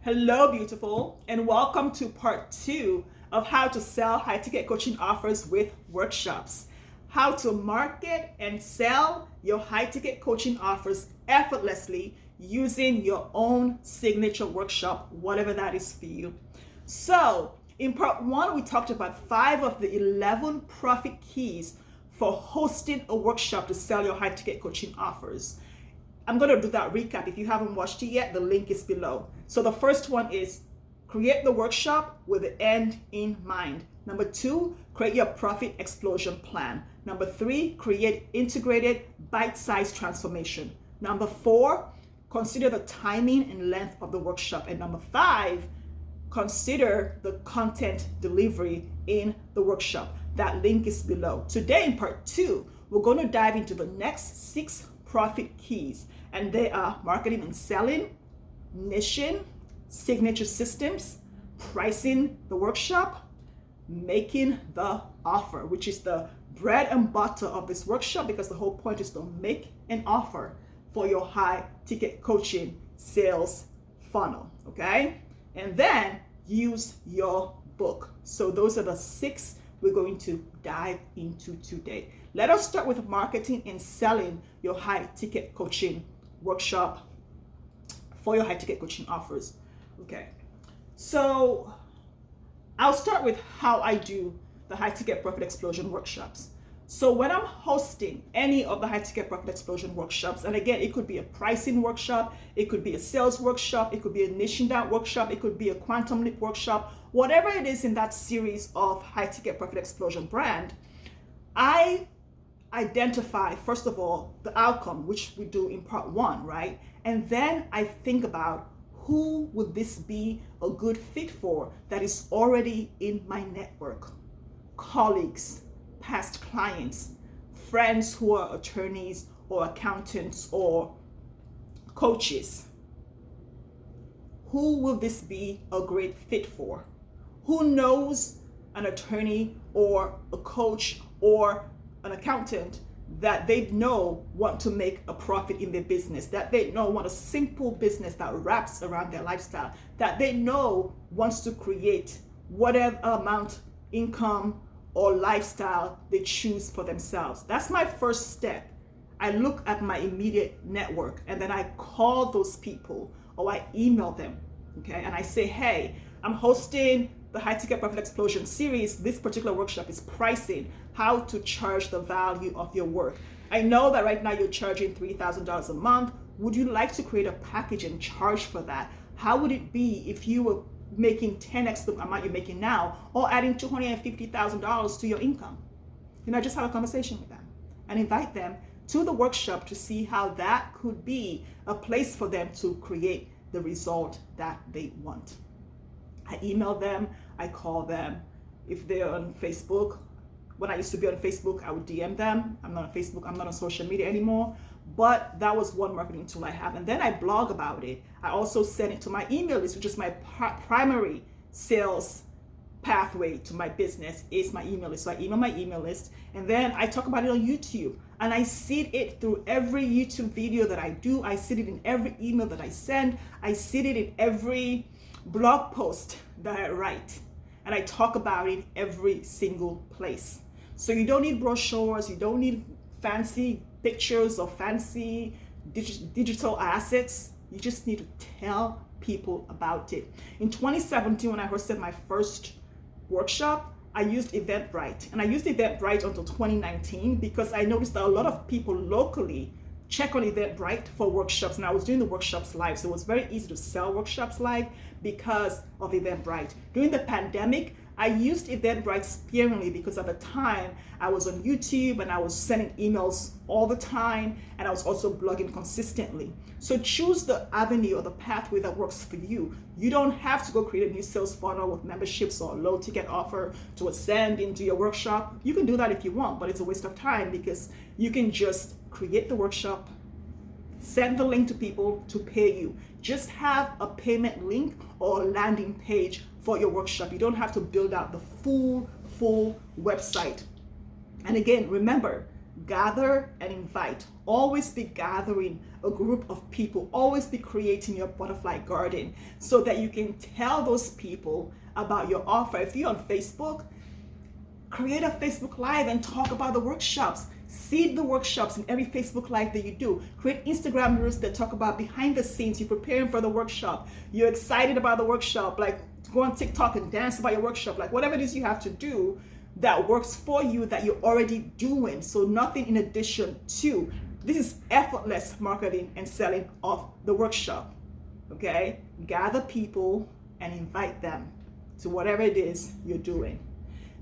Hello, beautiful, and welcome to part 2 of how to sell high ticket coaching offers with workshops. How to market and sell your high ticket coaching offers effortlessly using your own signature workshop, whatever that is for you. So, in part 1, we talked about 5 of the 11 profit keys for hosting a workshop to sell your high ticket coaching offers. I'm going to do that recap. If you haven't watched it yet, the link is below. So the first one is create the workshop with the end in mind. Number 2, create your profit explosion plan. Number 3, create integrated bite-sized transformation. Number 4, consider the timing and length of the workshop. And number 5, consider the content delivery in the workshop. That link is below. Today in part 2, we're going to dive into the next 6 profit keys, and they are marketing and selling, niching, signature systems, pricing the workshop, making the offer, which is the bread and butter of this workshop, because the whole point is to make an offer for your high ticket coaching sales funnel. Okay, and then use your book. So those are the 6 we're going to dive into today. Let us start with marketing and selling your high ticket coaching workshop for your high ticket coaching offers. Okay, so I'll start with how I do the high ticket profit explosion workshops. So when I'm hosting any of the high ticket profit explosion workshops, and again, it could be a pricing workshop, it could be a sales workshop, it could be a niching down workshop, it could be a quantum leap workshop, whatever it is in that series of high ticket profit explosion brand, I identify, first of all, the outcome, which we do in part 1, right? And then I think about who would this be a good fit for that is already in my network, colleagues, past clients, friends who are attorneys or accountants or coaches. Who will this be a great fit for? Who knows an attorney or a coach or an accountant that they know want to make a profit in their business, that they know want a simple business that wraps around their lifestyle, that they know wants to create whatever amount income or lifestyle they choose for themselves. That's my first step. I look at my immediate network and then I call those people or I email them, okay? And I say, hey, I'm hosting the High Ticket Profit Explosion series. This particular workshop is pricing how to charge the value of your work. I know that right now you're charging $3,000 a month. Would you like to create a package and charge for that? How would it be if you were making 10x the amount you're making now, or adding $250,000 to your income? Just have a conversation with them and invite them to the workshop to see how that could be a place for them to create the result that they want. I email them, I call them. If they're on Facebook, when I used to be on Facebook, I would DM them. I'm not on Facebook, I'm not on social media anymore, but that was one marketing tool I have. And then I blog about it. I also send it to my email list, which is my primary sales pathway to my business is my email list. So I email my email list, and then I talk about it on YouTube, and I seed it through every YouTube video that I do. I seed it in every email that I send. I seed it in every blog post that I write, and I talk about it every single place. So you don't need brochures, you don't need fancy pictures or fancy digital assets. You just need to tell people about it. In 2017, when I hosted my first workshop, I used Eventbrite, and I used Eventbrite until 2019 because I noticed that a lot of people locally check on Eventbrite for workshops, and I was doing the workshops live, so it was very easy to sell workshops live because of Eventbrite. During the pandemic, I used Eventbrite sparingly because at the time I was on YouTube and I was sending emails all the time, and I was also blogging consistently. So choose the avenue or the pathway that works for you. You don't have to go create a new sales funnel with memberships or a low ticket offer to ascend into your workshop. You can do that if you want, but it's a waste of time because you can just create the workshop, send the link to people to pay you. Just have a payment link or a landing page for your workshop. You don't have to build out the full website. And again, remember, gather and invite. Always be gathering a group of people. Always be creating your butterfly garden so that you can tell those people about your offer. If you're on Facebook, create a Facebook Live and talk about the workshops. Seed the workshops in every Facebook Live that you do. Create Instagram reels that talk about behind the scenes. You're preparing for the workshop. You're excited about the workshop. Like, go on TikTok and dance about your workshop. Like, whatever it is you have to do that works for you that you're already doing. So nothing in addition to. This is effortless marketing and selling of the workshop. Okay? Gather people and invite them to whatever it is you're doing.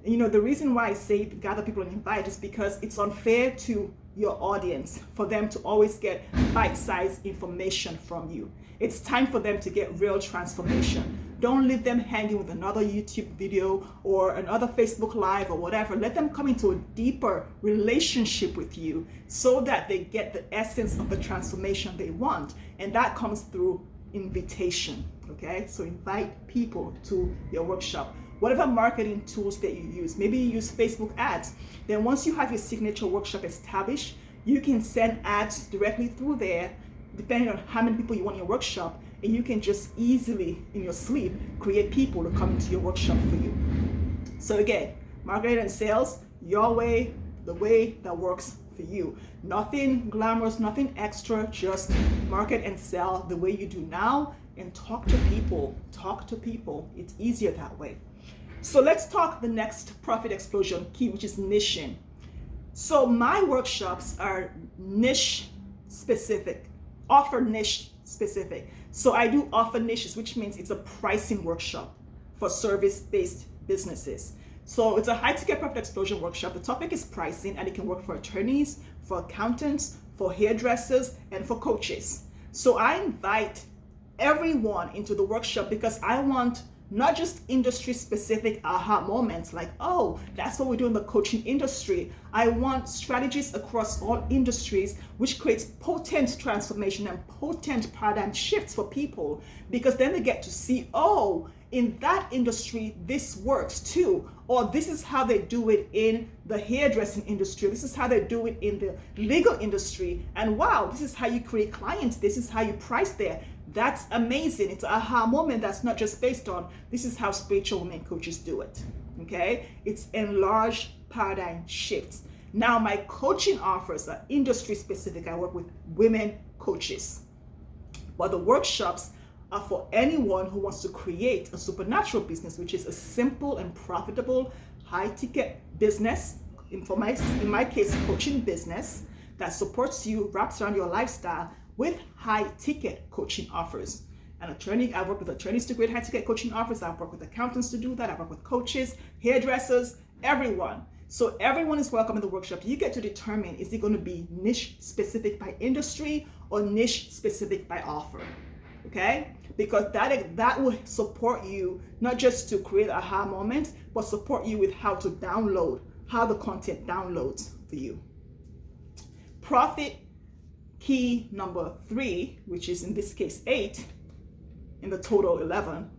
And you know, the reason why I say gather people and invite is because it's unfair to your audience for them to always get bite-sized information from you. It's time for them to get real transformation. Don't leave them hanging with another YouTube video or another Facebook Live or whatever. Let them come into a deeper relationship with you so that they get the essence of the transformation they want. And that comes through invitation, okay? So invite people to your workshop. Whatever marketing tools that you use, maybe you use Facebook ads. Then once you have your signature workshop established, you can send ads directly through there, depending on how many people you want in your workshop, and you can just easily, in your sleep, create people to come into your workshop for you. So again, marketing and sales, your way, the way that works for you. Nothing glamorous, nothing extra, just market and sell the way you do now and talk to people. Talk to people. It's easier that way. So let's talk the next profit explosion key, which is niching. So my workshops are niche specific, offer niche specific. So I do offer niches, which means it's a pricing workshop for service-based businesses. So it's a high ticket profit explosion workshop. The topic is pricing, and it can work for attorneys, for accountants, for hairdressers, and for coaches. So I invite everyone into the workshop because I want not just industry specific aha moments like, oh, that's what we do in the coaching industry. I want strategies across all industries, which creates potent transformation and potent paradigm shifts for people, because then they get to see, oh, in that industry, this works too. Or this is how they do it in the hairdressing industry. This is how they do it in the legal industry. And wow, this is how you create clients. This is how you price there. That's amazing. It's an aha moment that's not just based on, this is how spiritual women coaches do it. Okay? It's enlarged paradigm shifts. Now, my coaching offers are industry specific. I work with women coaches. But the workshops are for anyone who wants to create a supernatural business, which is a simple and profitable high ticket business. In my case, coaching business that supports you, wraps around your lifestyle with high ticket coaching offers. An attorney, I work with attorneys to create high ticket coaching offers. I work with accountants to do that. I work with coaches, hairdressers, everyone. So everyone is welcome in the workshop. You get to determine, is it going to be niche specific by industry or niche specific by offer? Okay? Because that will support you not just to create aha moments, but support you with how to download, how the content downloads for you. Profit key number 3, which is in this case 8, in the total 11,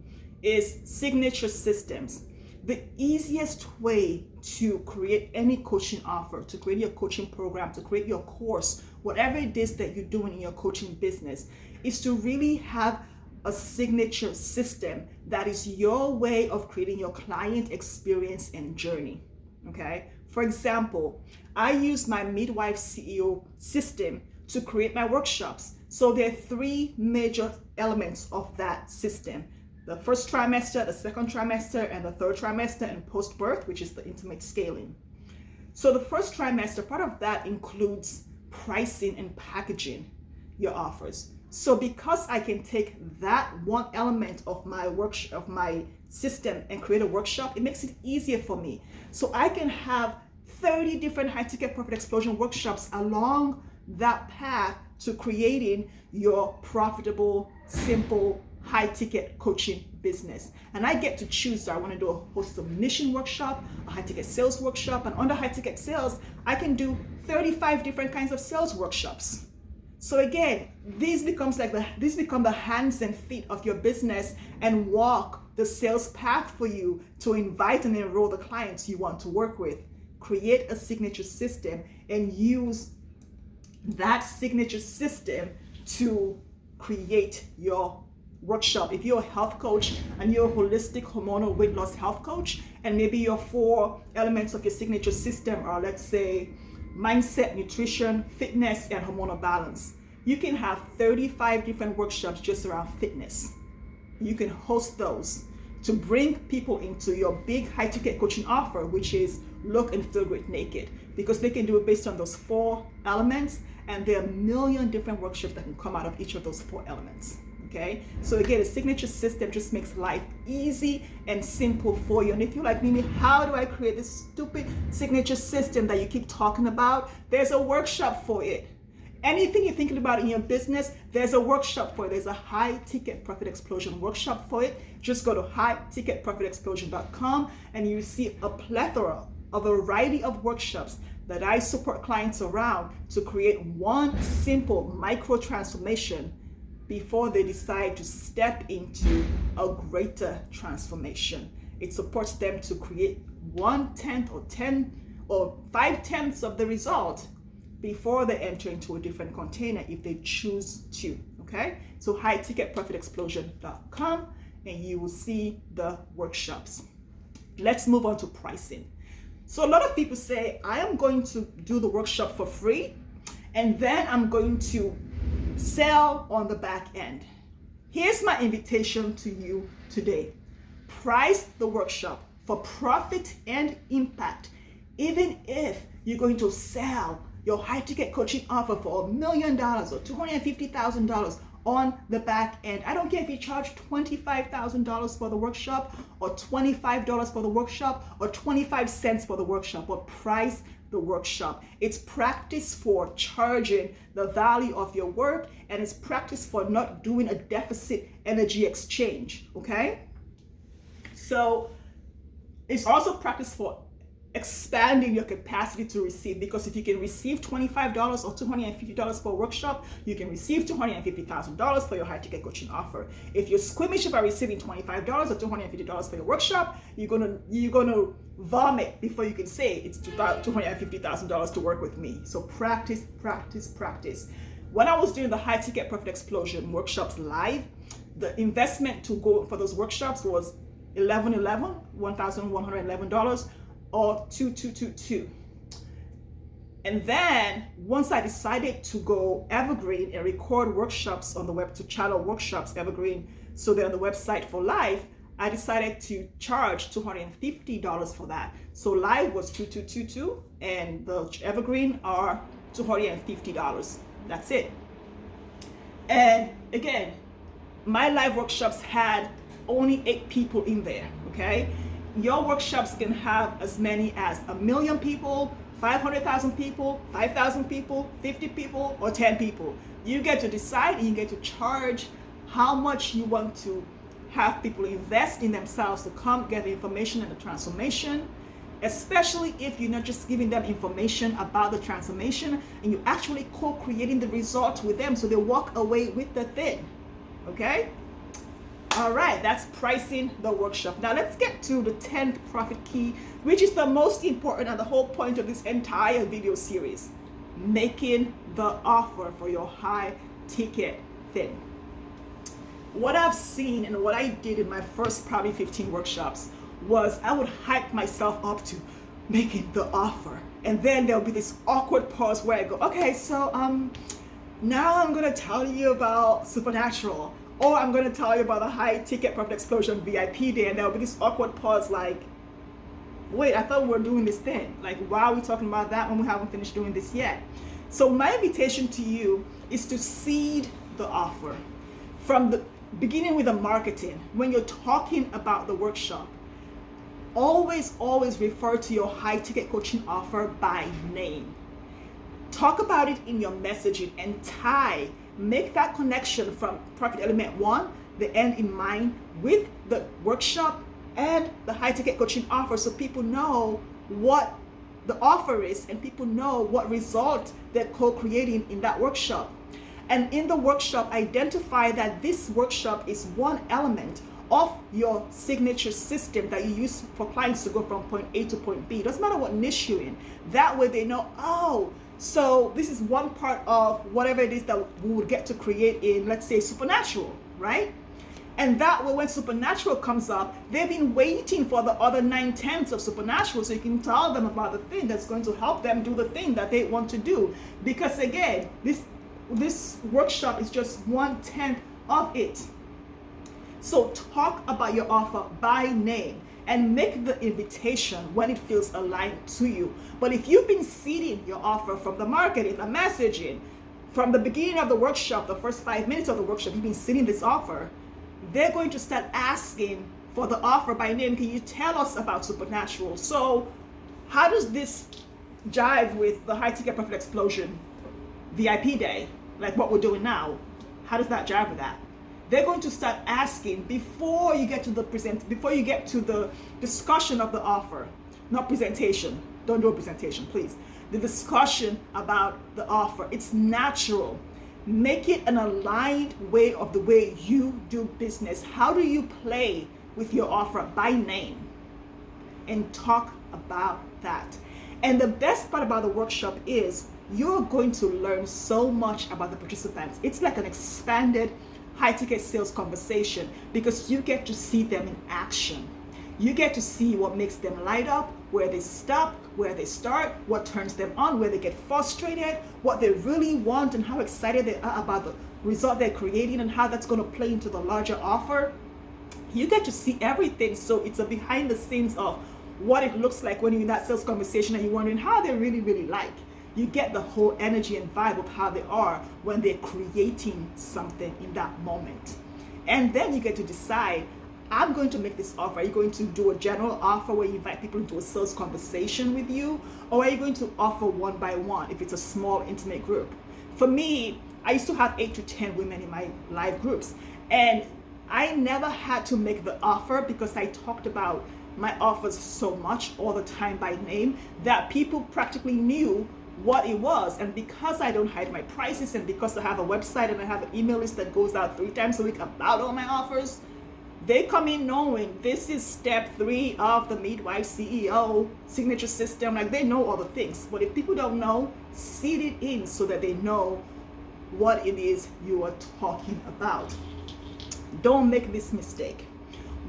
is signature systems. The easiest way to create any coaching offer, to create your coaching program, to create your course, whatever it is that you're doing in your coaching business, is to really have a signature system that is your way of creating your client experience and journey. Okay? For example, I use my Midwife CEO system to create my workshops. So there are 3 major elements of that system: the first trimester, the second trimester, and the third trimester, and post-birth, which is the intimate scaling. So the first trimester, part of that includes pricing and packaging your offers. So because I can take that one element of my workshop, of my system, and create a workshop, it makes it easier for me. So I can have 30 different high ticket profit explosion workshops along that path to creating your profitable, simple, high ticket coaching business. And I get to choose. So I want to do a host of niching workshop, a high ticket sales workshop, and under high ticket sales, I can do 35 different kinds of sales workshops. So again, these become the hands and feet of your business and walk the sales path for you to invite and enroll the clients you want to work with. create a signature system and use that signature system to create your workshop. If you're a health coach and you're a holistic hormonal weight loss health coach, and maybe your 4 elements of your signature system are, let's say, mindset, nutrition, fitness, and hormonal balance, you can have 35 different workshops just around fitness. You can host those to bring people into your big high ticket coaching offer, which is look and feel great naked, because they can do it based on those 4 elements, and there are a million different workshops that can come out of each of those 4 elements. Okay, so again, a signature system just makes life easy and simple for you. And if you're like, Mimi, how do I create this stupid signature system that you keep talking about? There's a workshop for it. Anything you're thinking about in your business, there's a workshop for it. There's a high ticket profit explosion workshop for it. Just go to HighTicketProfitExplosion.com and you see a plethora, a variety of workshops that I support clients around to create one simple micro transformation before they decide to step into a greater transformation. It supports them to create 1/10 or 10 or 5/10 of the result before they enter into a different container if they choose to. Okay, so HighTicketProfitExplosion.com and you will see the workshops. Let's move on to pricing. So a lot of people say, I am going to do the workshop for free and then I'm going to sell on the back end. Here's my invitation to you today. Price the workshop for profit and impact, even if you're going to sell your high ticket coaching offer for $1 million or $250,000 on the back end. I don't care if you charge $25,000 for the workshop or $25 for the workshop or 25 cents for the workshop, but price the workshop. It's practice for charging the value of your work, and it's practice for not doing a deficit energy exchange, okay? So it's also practice for expanding your capacity to receive, because if you can receive $25 or $250 for a workshop, you can receive $250,000 for your high ticket coaching offer. If you're squeamish about receiving $25 or $250 for your workshop, you're gonna vomit before you can say it's $250,000 to work with me. So practice, practice, practice. When I was doing the high ticket profit explosion workshops live, the investment to go for those workshops was $1,111 or $2,222. And then once I decided to go evergreen and record workshops on the web, to channel workshops evergreen so they're on the website for live, I decided to charge $250 for that. So live was $2,222 and the evergreen are $250. That's it. And again, my live workshops had only 8 people in there, okay? Your workshops can have as many as 1 million people, 500,000 people, 5,000 people, 50 people, or 10 people. You get to decide and you get to charge how much you want to have people invest in themselves to come get the information and the transformation, especially if you're not just giving them information about the transformation and you're actually co-creating the result with them so they walk away with the thing, okay? All right, that's pricing the workshop. Now let's get to the 10th profit key, which is the most important and the whole point of this entire video series: making the offer for your high ticket thing. What I've seen and what I did in my first probably 15 workshops was I would hype myself up to making the offer. And then there'll be this awkward pause where I go, okay, so now I'm gonna tell you about Supernatural, or I'm gonna tell you about the high ticket profit explosion VIP day, and there'll be this awkward pause like, wait, I thought we were doing this thing. Like, why are we talking about that when we haven't finished doing this yet? So my invitation to you is to seed the offer. From the beginning with the marketing, when you're talking about the workshop, always refer to your high ticket coaching offer by name. Talk about it in your messaging and make that connection from profit element 1, the end in mind, with the workshop and the high ticket coaching offer, so people know what the offer is and people know what result they're co-creating in that workshop. And in the workshop, identify that this workshop is one element of your signature system that you use for clients to go from point A to point B. It doesn't matter what niche you're in. That way they know, oh, so this is one part of whatever it is that we would get to create in, let's say, Supernatural, right? And that way, when Supernatural comes up, they've been waiting for the other 9/10 of Supernatural, so you can tell them about the thing that's going to help them do the thing that they want to do. Because again, this workshop is just 1/10 of it. So talk about your offer by name and make the invitation when it feels aligned to you. But if you've been seeding your offer from the marketing, the messaging, from the beginning of the workshop, the first 5 minutes of the workshop, you've been seeding this offer, they're going to start asking for the offer by name. Can you tell us about Supernatural? So how does this jive with the High Ticket Profit Explosion VIP day, like what we're doing now? How does that jive with that? They're going to start asking before you get to the discussion of the offer, not presentation. Don't do a presentation, please. The discussion about the offer. It's natural. Make it an aligned way of the way you do business. How do you play with your offer by name? And talk about that. And the best part about the workshop is you're going to learn so much about the participants. It's like an expanded high ticket sales conversation because you get to see them in action. You get to see what makes them light up, where they stop, where they start, what turns them on, where they get frustrated, what they really want, and how excited they are about the result they're creating and how that's going to play into the larger offer. You get to see everything. So it's a behind the scenes of what it looks like when you're in that sales conversation and you're wondering how they really like. You get the whole energy and vibe of how they are when they're creating something in that moment. And then you get to decide, I'm going to make this offer. Are you going to do a general offer where you invite people into a sales conversation with you? Or are you going to offer one by one if it's a small, intimate group? For me, I used to have 8 to 10 women in my live groups. And I never had to make the offer because I talked about my offers so much all the time by name that people practically knew what it was. And because I don't hide my prices and because I have a website and I have an email list that goes out 3 times a week about all my offers, they come in knowing this is step 3 of the Midwife CEO signature system. Like they know all the things. But if people don't know, seed it in so that they know what it is you are talking about. Don't make this mistake.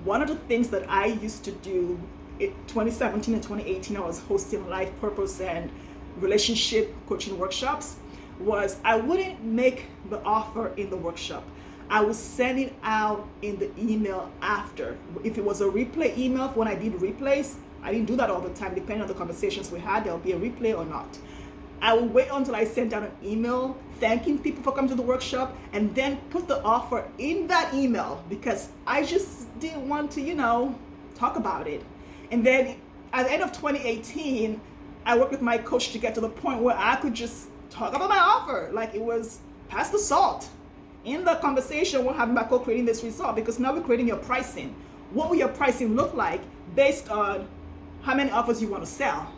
One of the things that I used to do in 2017 and 2018, I was hosting life purpose and relationship coaching workshops, was I wouldn't make the offer in the workshop. I would send it out in the email after. If it was a replay email, when I did replays, I didn't do that all the time. Depending on the conversations we had, there'll be a replay or not. I would wait until I sent out an email thanking people for coming to the workshop and then put the offer in that email because I just didn't want to, talk about it. And then at the end of 2018, I worked with my coach to get to the point where I could just talk about my offer like it was past the salt. In the conversation, we're having about co-creating this result because now we're creating your pricing. What will your pricing look like based on how many offers you want to sell?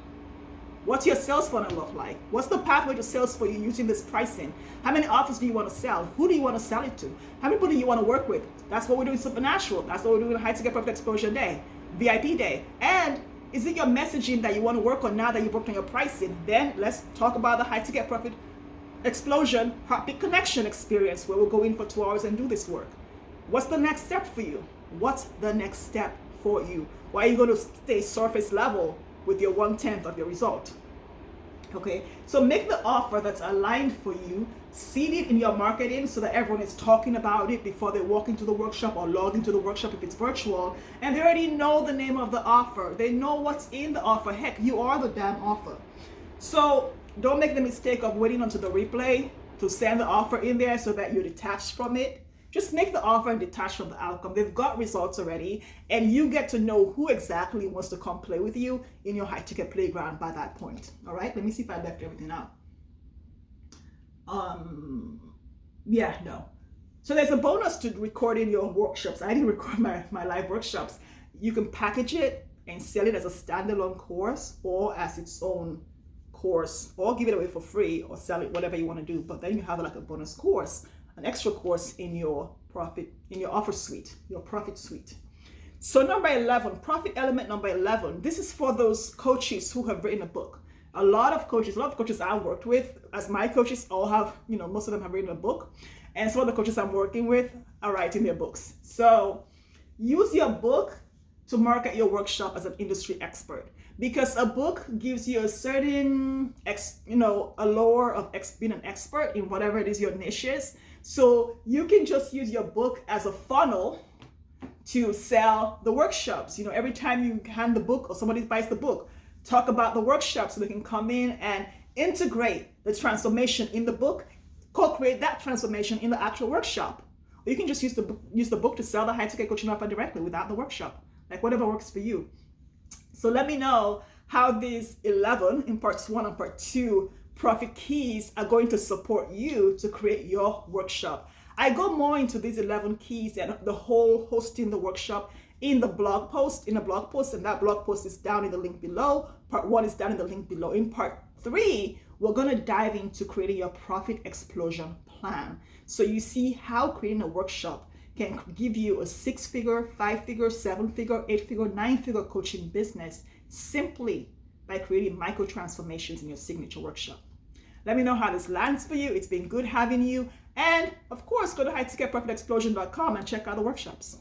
What's your sales funnel look like? What's the pathway to sales for you using this pricing? How many offers do you want to sell? Who do you want to sell it to? How many people do you want to work with? That's what we're doing Supernatural. That's what we're doing High Ticket Profit Exposure Day, VIP Day. And is it your messaging that you want to work on now that you've worked on your pricing? Then let's talk about the High Ticket Profit Explosion Heartbeat Connection experience where we'll go in for 2 hours and do this work. What's the next step for you? What's the next step for you? Why are you going to stay surface level with your 1/10 of your result? Okay, so make the offer that's aligned for you, seed it in your marketing so that everyone is talking about it before they walk into the workshop or log into the workshop if it's virtual, and they already know the name of the offer. They know what's in the offer. Heck, you are the damn offer. So don't make the mistake of waiting until the replay to send the offer in there so that you're detached from it. Just make the offer and detach from the outcome. They've got results already, and you get to know who exactly wants to come play with you in your high ticket playground by that point. All right, let me see if I left everything out. No. So there's a bonus to recording your workshops. I didn't record my live workshops. You can package it and sell it as a standalone course or as its own course, or give it away for free or sell it, whatever you want to do. But then you have like a bonus course, an extra course in your profit, in your offer suite, your profit suite. So number 11, profit element number 11. This is for those coaches who have written a book. A lot of coaches I've worked with, as my coaches all have, most of them have written a book. And some of the coaches I'm working with are writing their books. So use your book to market your workshop as an industry expert, because a book gives you a certain, allure of being an expert in whatever it is your niche is. So you can just use your book as a funnel to sell the workshops. Every time you hand the book or somebody buys the book, talk about the workshop so they can come in and integrate the transformation in the book, co-create that transformation in the actual workshop. Or you can just use the book to sell the high-ticket coaching offer directly without the workshop, like whatever works for you. So let me know how these 11 in parts 1 and part 2 profit keys are going to support you to create your workshop. I go more into these 11 keys and the whole hosting the workshop in the blog post, and that blog post is down in the link below. Part 1 is down in the link below. In part 3, we're going to dive into creating your profit explosion plan. So you see how creating a workshop can give you a 6-figure, 5-figure, 7-figure, 8-figure, 9-figure coaching business simply by creating micro transformations in your signature workshop. Let me know how this lands for you. It's been good having you. And of course, go to HighTicketProfitExplosion.com and check out the workshops.